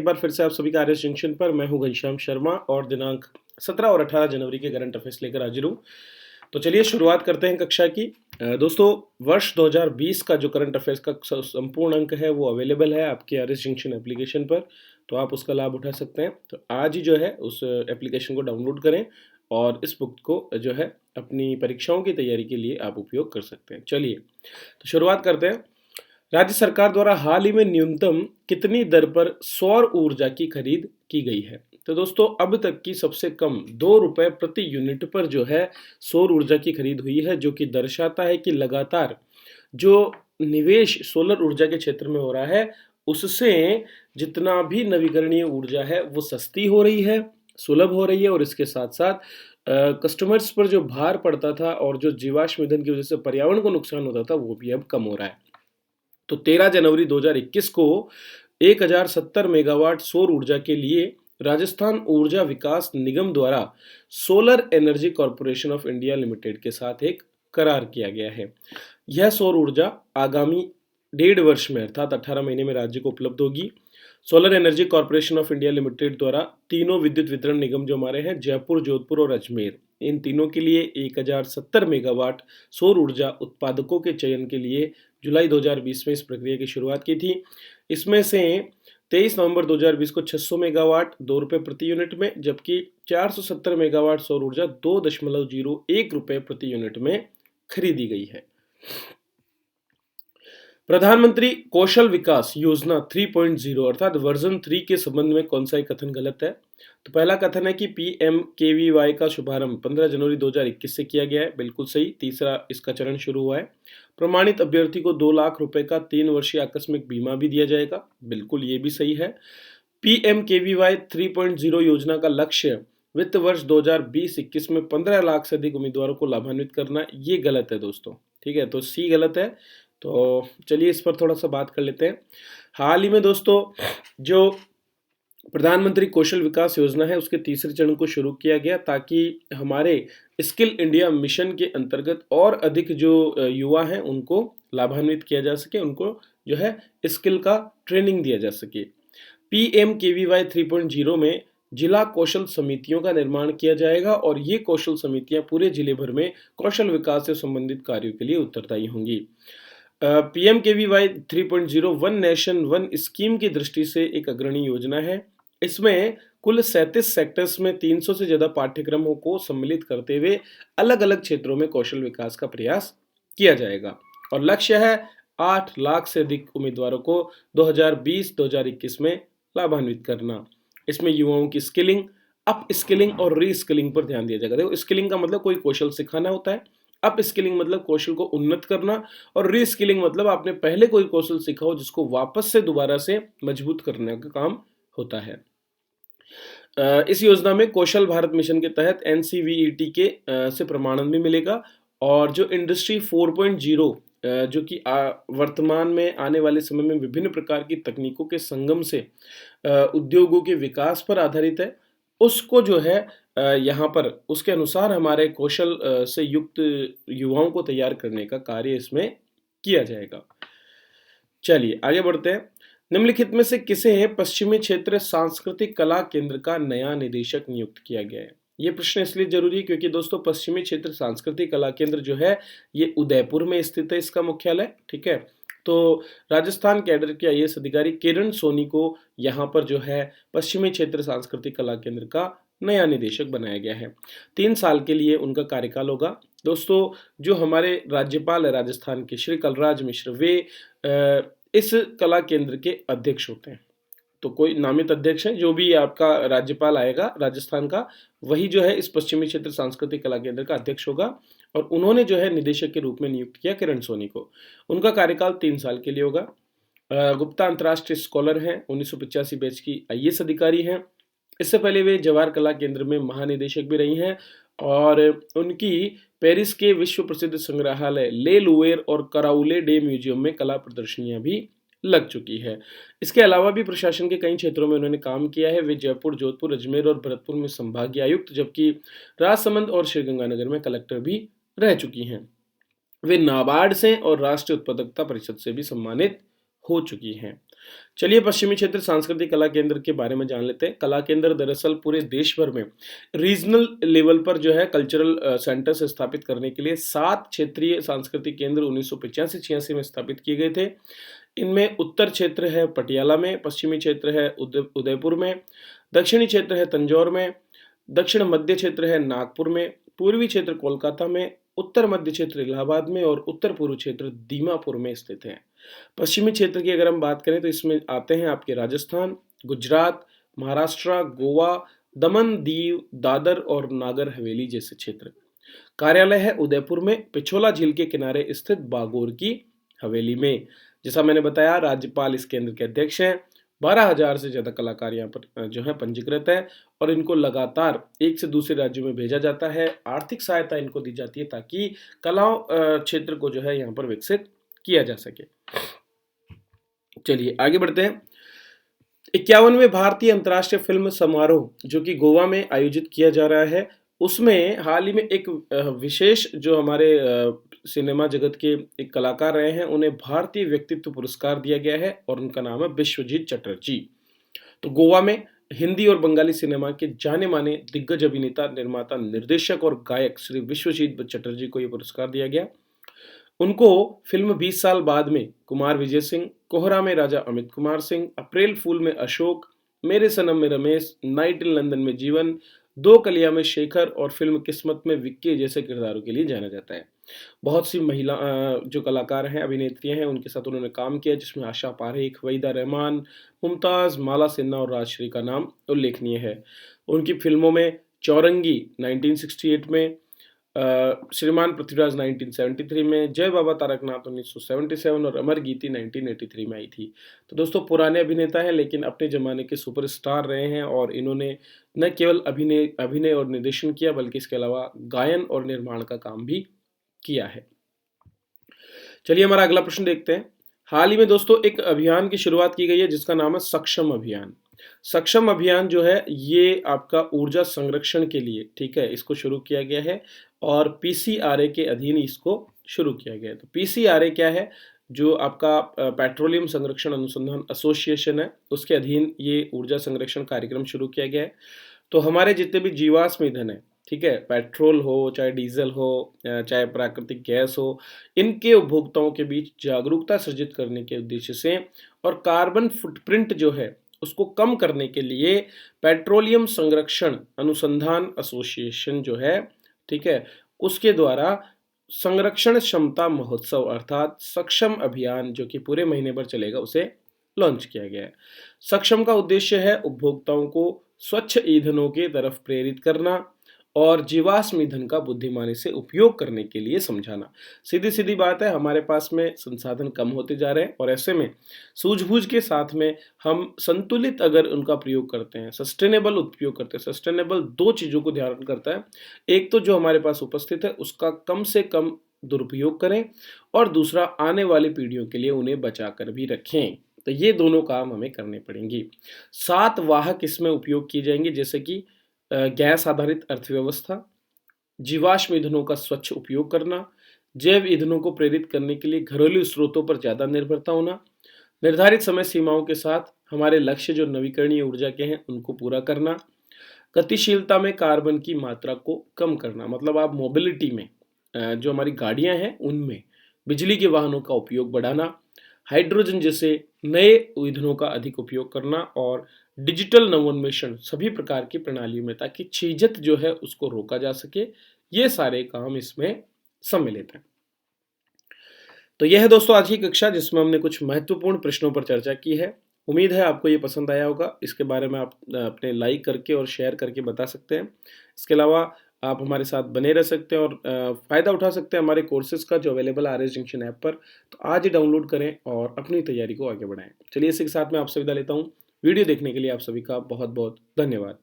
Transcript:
एक बार फिर से आप सभी का आरएस जंक्शन पर मैं हूं घनश्याम शर्मा और दिनांक 17 और 18 जनवरी के करंट अफेयर्स लेकर हाजिर हूं। तो चलिए शुरुआत करते हैं कक्षा की। दोस्तों, वर्ष 2020 का जो करंट अफेयर्स का संपूर्ण अंक है वो अवेलेबल है आपके आरएस जंक्शन एप्लीकेशन पर, तो आप उसका लाभ उठा सकते हैं। तो आज ही जो है उस एप्लीकेशन को डाउनलोड करें और इस बुक को जो है अपनी परीक्षाओं की तैयारी के लिए आप उपयोग कर सकते हैं। चलिए तो शुरुआत करते हैं। राज्य सरकार द्वारा हाल ही में न्यूनतम कितनी दर पर सौर ऊर्जा की खरीद की गई है? तो दोस्तों, अब तक की सबसे कम 2 रुपए प्रति यूनिट पर जो है सौर ऊर्जा की खरीद हुई है, जो कि दर्शाता है कि लगातार जो निवेश सोलर ऊर्जा के क्षेत्र में हो रहा है, उससे जितना भी नवीकरणीय ऊर्जा है वो सस्ती हो रही है, सुलभ हो रही है और इसके साथ-साथ कस्टमर्स पर जो भार पड़ता था और जो जीवाश्म ईंधन की वजह से पर्यावरण को नुकसान होता था, वो भी अब कम हो रहा है। तो 13 जनवरी 2021 को 1070 मेगावाट सौर ऊर्जा के लिए राजस्थान ऊर्जा विकास निगम द्वारा solar energy corporation of India limited के साथ एक करार किया गया है। यह सौर ऊर्जा आगामी 1.5 वर्ष में अर्थात 18 महीने में राज्य को उपलब्ध होगी। Solar energy corporation of India limited द्वारा तीनों विद्युत वितरण निगम जो हमारे हैं, जयपुर, जोधपुर और अजमेर, इन तीनों के लिए 1070 मेगावाट सौर ऊर्जा उत्पादकों के चयन के लिए जुलाई 2020 में इस प्रक्रिया की शुरुआत की थी। इसमें से 23 नवंबर 2020 को 600 मेगावाट 2 रुपये प्रति यूनिट में, जबकि 470 मेगावाट सौर ऊर्जा 2.01 रुपये प्रति यूनिट में खरीदी गई है। प्रधानमंत्री कौशल विकास योजना 3.0 अर्थात वर्जन 3 के संबंध में कौन सा एक कथन गलत है? तो पहला कथन है कि पीएमकेवीवाई का शुभारंभ 15 जनवरी 2021 से किया गया है, बिल्कुल सही। तीसरा, इसका चरण शुरू हुआ है। प्रमाणित अभ्यर्थी को 2 लाख रुपए का 3 वर्षीय आकस्मिक बीमा भी दिया जाएगा, बिल्कुल ये भी सही है। पीएमकेवीवाई 3.0 योजना का लक्ष्य वित्त वर्ष 2020-21 में 15 लाख से अधिक उम्मीदवारों को लाभान्वित करना, ये गलत है दोस्तों। ठीक है, तो सी गलत है। तो चलिए इस पर थोड़ा सा बात कर लेते हैं। हाल ही में दोस्तों जो प्रधानमंत्री कौशल विकास योजना है उसके तीसरे चरण को शुरू किया गया, ताकि हमारे स्किल इंडिया मिशन के अंतर्गत और अधिक जो युवा हैं उनको लाभान्वित किया जा सके, उनको जो है स्किल का ट्रेनिंग दिया जा सके। पीएमकेवीवाई 3.0 में जिला कौशल समितियों का निर्माण किया जाएगा और ये कौशल समितियां पूरे जिले भर में कौशल विकास से संबंधित कार्यों के लिए उत्तरदायी होंगी। PMKVY 3.0 one nation one scheme की दृष्टि से एक अग्रणी योजना है। इसमें कुल 37 सेक्टर्स में 300 से ज्यादा पाठ्यक्रमों को सम्मिलित करते हुए अलग अलग क्षेत्रों में कौशल विकास का प्रयास किया जाएगा और लक्ष्य है 8 लाख से अधिक उम्मीदवारों को 2020-2021 में लाभान्वित करना। इसमें युवाओं की स्किलिंग, अप स्किलिंग और री स्किलिंग पर ध्यान दिया जाएगा। देखो, स्किलिंग का मतलब कोई कौशल सिखाना होता है, अप स्किलिंग मतलब कौशल को उन्नत करना और री स्किलिंग मतलब आपने पहले कोई कौशल सीखा हो जिसको वापस से दोबारा से मजबूत करने का काम होता है। इस योजना में कौशल भारत मिशन के तहत एनसीवीईटी के से प्रमाणन भी मिलेगा और जो इंडस्ट्री 4.0 जो कि वर्तमान में आने वाले समय में विभिन्न प्रकार की तकनीकों के संगम से उद्योगों के विकास पर आधारित है, उसको जो है यहाँ पर उसके अनुसार हमारे कौशल से युक्त युवाओं को तैयार करने का कार्य इसमें किया जाएगा। चलिए आगे बढ़ते हैं। निम्नलिखित में से किसे पश्चिमी क्षेत्र सांस्कृतिक कला केंद्र का नया निदेशक नियुक्त किया गया है? ये प्रश्न इसलिए जरूरी है क्योंकि दोस्तों पश्चिमी क्षेत्र सांस्कृतिक कला केंद्र जो है ये उदयपुर में स्थित है, इसका मुख्यालय। ठीक है, तो राजस्थान कैडर के आईएएस अधिकारी किरण सोनी को यहाँ पर जो है पश्चिमी क्षेत्र सांस्कृतिक कला केंद्र का नया निदेशक बनाया गया है। 3 साल के लिए उनका कार्यकाल होगा। दोस्तों, जो हमारे राज्यपाल है राजस्थान के श्री कलराज मिश्र, वे इस कला केंद्र के अध्यक्ष होते हैं। तो कोई नामित अध्यक्ष है, जो भी आपका राज्यपाल आएगा राजस्थान का, वही जो है इस पश्चिमी क्षेत्र सांस्कृतिक कला केंद्र का अध्यक्ष होगा और उन्होंने जो है निदेशक के रूप में नियुक्त किया किरण सोनी को। उनका कार्यकाल 3 साल के लिए होगा। गुप्ता अंतर्राष्ट्रीय स्कॉलर हैं, 1985 बैच की आईएएस अधिकारी हैं। इससे पहले वे जवाहर कला केंद्र में महानिदेशक भी रही हैं और उनकी पेरिस के विश्व प्रसिद्ध संग्रहालय ले लुवेर और कराउले डे म्यूजियम में कला प्रदर्शनियां भी लग चुकी है। इसके अलावा भी प्रशासन के कई क्षेत्रों में उन्होंने काम किया है। वे जयपुर, जोधपुर, अजमेर और भरतपुर में संभागीय आयुक्त, जबकि राजसमंद और श्रीगंगानगर में कलेक्टर भी रह चुकी हैं। वे नाबार्ड से और राष्ट्रीय उत्पादकता परिषद से भी सम्मानित हो चुकी हैं। चलिए पश्चिमी क्षेत्र सांस्कृतिक कला केंद्र के बारे में जान लेते हैं। कला केंद्र दरअसल पूरे देश भर में रीजनल लेवल पर जो है कल्चरल सेंटर्स स्थापित करने के लिए 7 क्षेत्रीय सांस्कृतिक केंद्र 1985-86 में स्थापित किए गए थे। इनमें उत्तर क्षेत्र है पटियाला में, पश्चिमी क्षेत्र है उदयपुर में, दक्षिणी क्षेत्र है तंजौर में, दक्षिण मध्य क्षेत्र है नागपुर में, पूर्वी क्षेत्र कोलकाता में, उत्तर मध्य क्षेत्र इलाहाबाद में और उत्तर पूर्व क्षेत्र दीमापुर में स्थित है। पश्चिमी क्षेत्र की अगर हम बात करें तो इसमें आते हैं आपके राजस्थान, गुजरात, महाराष्ट्र, गोवा, दमन, दीव, दादर और नागर हवेली जैसे क्षेत्र। कार्यालय है उदयपुर में, पिछोला झील के किनारे स्थित बागोर की हवेली में। जैसा मैंने बताया, राज्यपाल इस केंद्र के अध्यक्ष हैं। 12,000 से ज्यादा कलाकार यहाँ पर जो है पंजीकृत है और इनको लगातार एक से दूसरे राज्यों में भेजा जाता है। आर्थिक सहायता इनको दी जाती है ताकि कलाओं क्षेत्र को जो है यहाँ पर विकसित किया जा सके। चलिए आगे बढ़ते हैं। 51वें भारतीय अंतर्राष्ट्रीय फिल्म समारोह जो कि गोवा में आयोजित किया जा रहा है, उसमें हाल ही में एक विशेष जो हमारे सिनेमा जगत के एक कलाकार रहे हैं, उन्हें भारतीय व्यक्तित्व पुरस्कार दिया गया है और उनका नाम है विश्वजीत चटर्जी। तो गोवा में हिंदी और बंगाली सिनेमा के जाने माने दिग्गज अभिनेता, निर्माता, निर्देशक और गायक श्री विश्वजीत चटर्जी को यह पुरस्कार दिया गया। उनको फिल्म 20 साल बाद में कुमार विजय सिंह, कोहरा में राजा अमित कुमार सिंह, अप्रैल फूल में अशोक, मेरे सनम में रमेश, नाइट इन लंदन में जीवन, दो कलिया में शेखर और फिल्म किस्मत में विक्की जैसे किरदारों के लिए जाना जाता है। बहुत सी महिला जो कलाकार हैं, अभिनेत्रियां हैं, उनके साथ उन्होंने काम किया, जिसमें आशा पारेख, वहीदा रहमान, मुमताज, माला सिन्हा और राजश्री का नाम उल्लेखनीय है। उनकी फिल्मों में चौरंगी 1968 में, श्रीमान पृथ्वीराज 1973 में, जय बाबा तारकनाथ 1977 और अमर गीती 1983 में आई थी। तो दोस्तों पुराने अभिनेता हैं लेकिन अपने जमाने के सुपरस्टार रहे हैं और इन्होंने न केवल अभिनय और निर्देशन किया बल्कि इसके अलावा गायन और निर्माण का काम भी किया है। चलिए हमारा अगला प्रश्न देखते हैं। हाल ही में दोस्तों एक अभियान की शुरुआत की गई है जिसका नाम है सक्षम अभियान। सक्षम अभियान जो है ये आपका ऊर्जा संरक्षण के लिए, ठीक है, इसको शुरू किया गया है और पीसीआरए के अधीन इसको शुरू किया गया है। तो पीसीआरए क्या है? जो आपका पेट्रोलियम संरक्षण अनुसंधान एसोसिएशन है, उसके अधीन ये ऊर्जा संरक्षण कार्यक्रम शुरू किया गया है। तो हमारे जितने भी जीवाश्म ईंधन है, ठीक है, पेट्रोल हो चाहे डीजल हो चाहे प्राकृतिक गैस हो, इनके उपभोक्ताओं के बीच जागरूकता सृजित करने के उद्देश्य से और कार्बन फुटप्रिंट जो है उसको कम करने के लिए पेट्रोलियम संरक्षण अनुसंधान एसोसिएशन जो है, ठीक है, उसके द्वारा संरक्षण क्षमता महोत्सव अर्थात सक्षम अभियान जो कि पूरे महीने भर चलेगा, उसे लॉन्च किया गया है। सक्षम का उद्देश्य है उपभोक्ताओं को स्वच्छ ईंधनों की तरफ प्रेरित करना और जीवाश्म ईंधन का बुद्धिमानी से उपयोग करने के लिए समझाना। सीधी सीधी बात है, हमारे पास में संसाधन कम होते जा रहे हैं और ऐसे में सूझबूझ के साथ में हम संतुलित अगर उनका प्रयोग करते हैं, सस्टेनेबल उपयोग करते हैं। सस्टेनेबल दो चीज़ों को ध्यान करता है, एक तो जो हमारे पास उपस्थित है उसका कम से कम दुरुपयोग करें और दूसरा आने वाली पीढ़ियों के लिए उन्हें बचा कर भी रखें। तो ये दोनों काम हमें करने पड़ेंगे। 7 वाहक इसमें उपयोग किए जाएंगे, जैसे कि गैस आधारित अर्थव्यवस्था, जीवाश्म ईंधनों का स्वच्छ उपयोग करना, जैव ईंधनों को प्रेरित करने के लिए घरेलू स्रोतों पर ज्यादा निर्भरता होना, निर्धारित समय सीमाओं के साथ हमारे लक्ष्य जो नवीकरणीय ऊर्जा के हैं उनको पूरा करना, गतिशीलता में कार्बन की मात्रा को कम करना, मतलब आप मोबिलिटी में जो हमारी गाड़ियां हैं उनमें बिजली के वाहनों का उपयोग बढ़ाना, हाइड्रोजन जैसे नए ईंधनों का अधिक उपयोग करना और डिजिटल नवोन्मेषण सभी प्रकार की प्रणालियों में, ताकि छीजत जो है उसको रोका जा सके। ये सारे काम इसमें सम्मिलित हैं। तो यह है दोस्तों आज की कक्षा जिसमें हमने कुछ महत्वपूर्ण प्रश्नों पर चर्चा की है। उम्मीद है आपको ये पसंद आया होगा। इसके बारे में आप अपने लाइक करके और शेयर करके बता सकते हैं। इसके अलावा आप हमारे साथ बने रह सकते हैं और फ़ायदा उठा सकते हैं हमारे कोर्सेज का जो अवेलेबल है RS जंक्शन ऐप पर। तो आज ही डाउनलोड करें और अपनी तैयारी को आगे बढ़ाएं। चलिए इसी के साथ मैं आपसे विदा लेता हूँ। वीडियो देखने के लिए आप सभी का बहुत बहुत धन्यवाद।